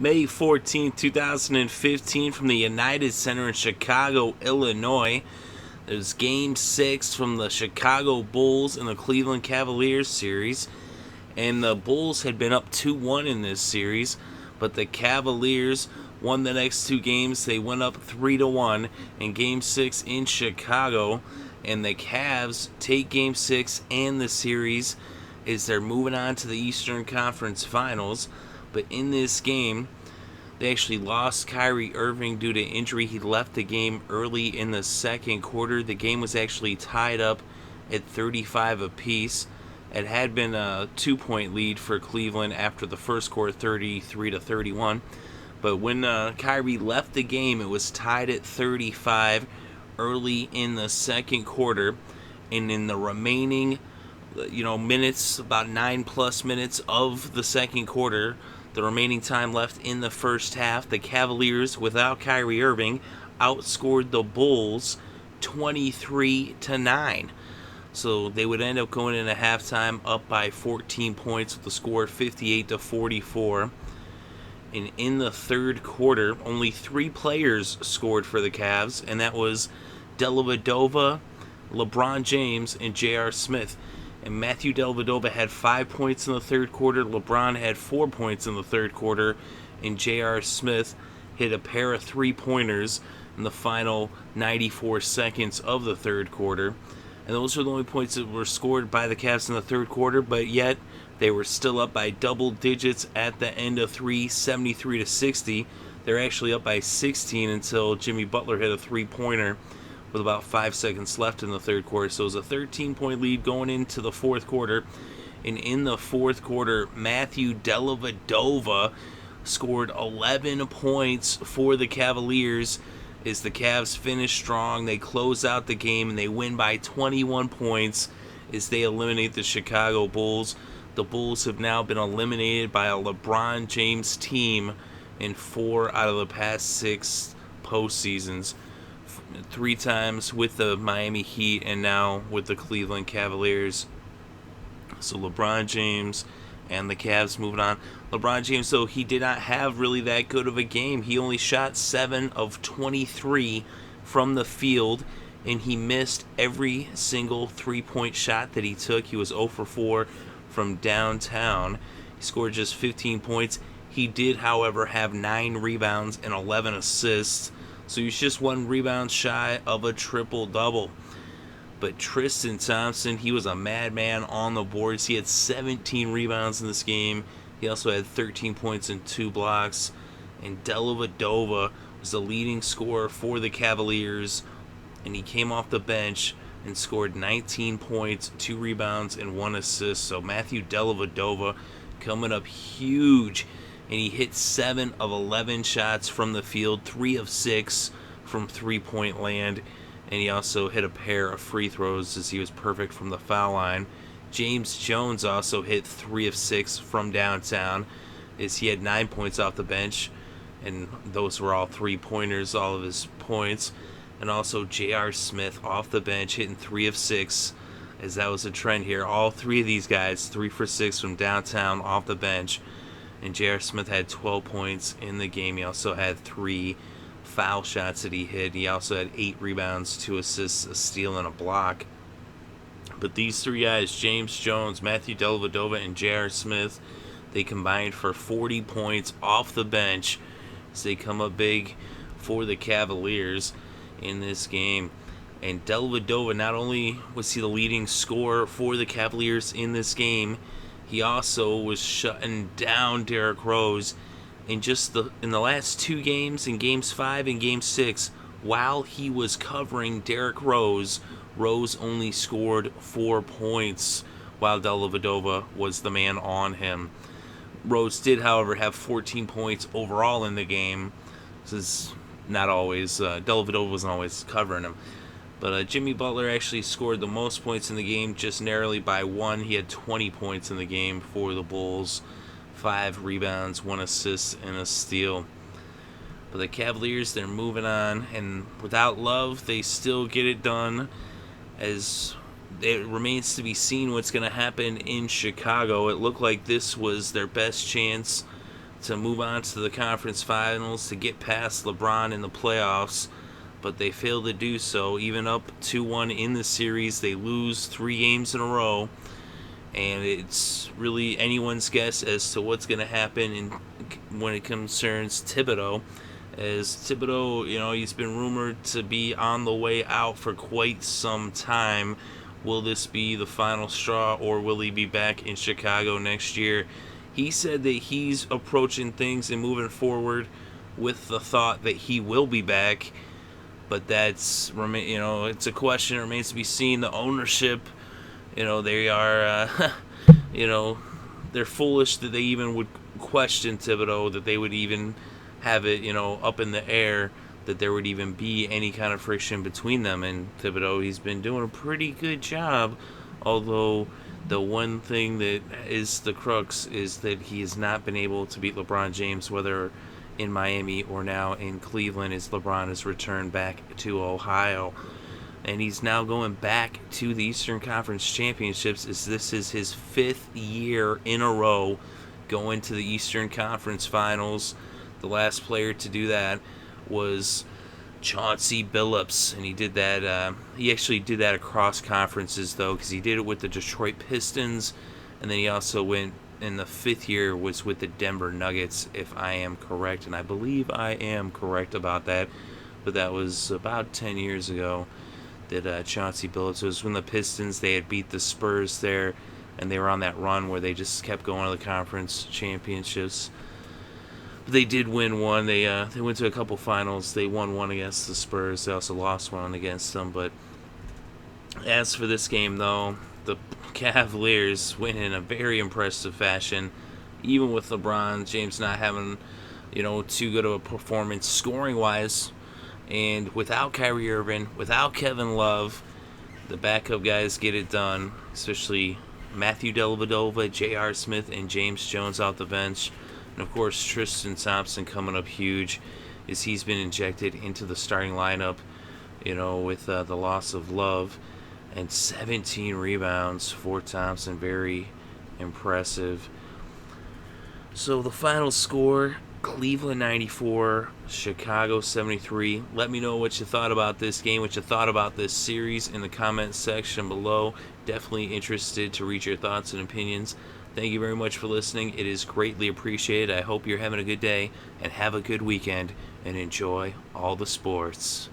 May 14, 2015, from the United Center in Chicago, Illinois. There's Game 6 from the Chicago Bulls and the Cleveland Cavaliers series. And the Bulls had been up 2-1 in this series, but the Cavaliers won the next two games. They went up 3-1 in Game 6 in Chicago. And the Cavs take Game 6 and the series as they're moving on to the Eastern Conference Finals. But in this game, they actually lost Kyrie Irving due to injury. He left the game early in the second quarter. The game was actually tied up at 35 apiece. It had been a 2-point lead for Cleveland after the first quarter, 33-31. But when Kyrie left the game, it was tied at 35 early in the second quarter. And in the remaining minutes, about 9+ minutes of the second quarter, the remaining time left in the first half, the Cavaliers, without Kyrie Irving, outscored the Bulls 23-9. So they would end up going into halftime up by 14 points with the score 58-44. And in the third quarter, only 3 players scored for the Cavs, and that was Dellavedova, LeBron James, and J.R. Smith. And Matthew Dellavedova had 5 points in the third quarter. LeBron had 4 points in the third quarter. And J.R. Smith hit a pair of 3-pointers in the final 94 seconds of the third quarter. And those were the only points that were scored by the Cavs in the third quarter. But yet, they were still up by double digits at the end of 3, 73-60. They're actually up by 16 until Jimmy Butler hit a 3-pointer with about 5 seconds left in the third quarter. So it was a 13-point lead going into the fourth quarter. And in the fourth quarter, Matthew Dellavedova scored 11 points for the Cavaliers as the Cavs finish strong. They close out the game and they win by 21 points as they eliminate the Chicago Bulls. The Bulls have now been eliminated by a LeBron James team in 4 out of the past 6 postseasons. 3 times with the Miami Heat and now with the Cleveland Cavaliers. So LeBron James and the Cavs moving on. LeBron James, though, he did not have really that good of a game. He only shot 7 of 23 from the field, and he missed every single 3-point shot that he took. He was 0 for 4 from downtown. He scored just 15 points. He did, however, have 9 rebounds and 11 assists. So he's just 1 rebound shy of a triple-double. But Tristan Thompson, he was a madman on the boards. He had 17 rebounds in this game. He also had 13 points and 2 blocks. And Dellavedova was the leading scorer for the Cavaliers. And he came off the bench and scored 19 points, 2 rebounds, and 1 assist. So Matthew Dellavedova coming up huge. And he hit 7 of 11 shots from the field, 3 of 6 from 3-point land. And he also hit a pair of free throws as he was perfect from the foul line. James Jones also hit 3 of 6 from downtown as he had 9 points off the bench. And those were all 3-pointers, all of his points. And also J.R. Smith off the bench hitting 3 of 6 as that was a trend here. All 3 of these guys, 3 for 6 from downtown off the bench. And J.R. Smith had 12 points in the game. He also had 3 foul shots that he hit. He also had 8 rebounds, 2 assists, a steal, and a block. But these 3 guys, James Jones, Matthew Dellavedova, and J.R. Smith, they combined for 40 points off the bench as they come up big for the Cavaliers in this game. And Dellavedova, not only was he the leading scorer for the Cavaliers in this game, he also was shutting down Derrick Rose in the last 2 games, in Games 5 and Game 6. While he was covering Derrick Rose, Rose only scored 4 points while Dellavedova was the man on him. Rose did, however, have 14 points overall in the game. This is not always, Dellavedova wasn't always covering him. But Jimmy Butler actually scored the most points in the game, just narrowly by 1. He had 20 points in the game for the Bulls. 5 rebounds, 1 assist, and a steal. But the Cavaliers, they're moving on. And without Love, they still get it done. As it remains to be seen what's going to happen in Chicago. It looked like this was their best chance to move on to the conference finals to get past LeBron in the playoffs, but they failed to do so. Even up 2-1 in the series, they lose 3 games in a row, and it's really anyone's guess as to what's going to happen when it concerns Thibodeau. As Thibodeau, he's been rumored to be on the way out for quite some time. Will this be the final straw, or will he be back in Chicago next year? He said that he's approaching things and moving forward with the thought that he will be back, but it's a question that remains to be seen. The ownership, they are, they're foolish that they even would question Thibodeau, that they would even have it, up in the air, that there would even be any kind of friction between them and Thibodeau. He's been doing a pretty good job, although the one thing that is the crux is that he has not been able to beat LeBron James, whether in Miami or now in Cleveland, as LeBron has returned back to Ohio. And he's now going back to the Eastern Conference Championships, as this is his 5th year in a row going to the Eastern Conference Finals. The last player to do that was Chauncey Billups, and he did that. He actually did that across conferences, though, because he did it with the Detroit Pistons, and then he also went in the 5th year was with the Denver Nuggets, if I am correct, and I believe I am correct about that. But that was about 10 years ago that Chauncey Billups was when the Pistons, they had beat the Spurs there, and they were on that run where they just kept going to the conference championships. But they did win one. They went to a couple finals. They won one against the Spurs. They also lost one against them. But as for this game, though, the Cavaliers win in a very impressive fashion, even with LeBron James not having, too good of a performance scoring-wise. And without Kyrie Irving, without Kevin Love, the backup guys get it done, especially Matthew Dellavedova, J.R. Smith, and James Jones off the bench. And, of course, Tristan Thompson coming up huge, as he's been injected into the starting lineup, with the loss of Love. And 17 rebounds for Thompson. Very impressive. So the final score, Cleveland 94, Chicago 73. Let me know what you thought about this game, what you thought about this series in the comments section below. Definitely interested to read your thoughts and opinions. Thank you very much for listening. It is greatly appreciated. I hope you're having a good day and have a good weekend and enjoy all the sports.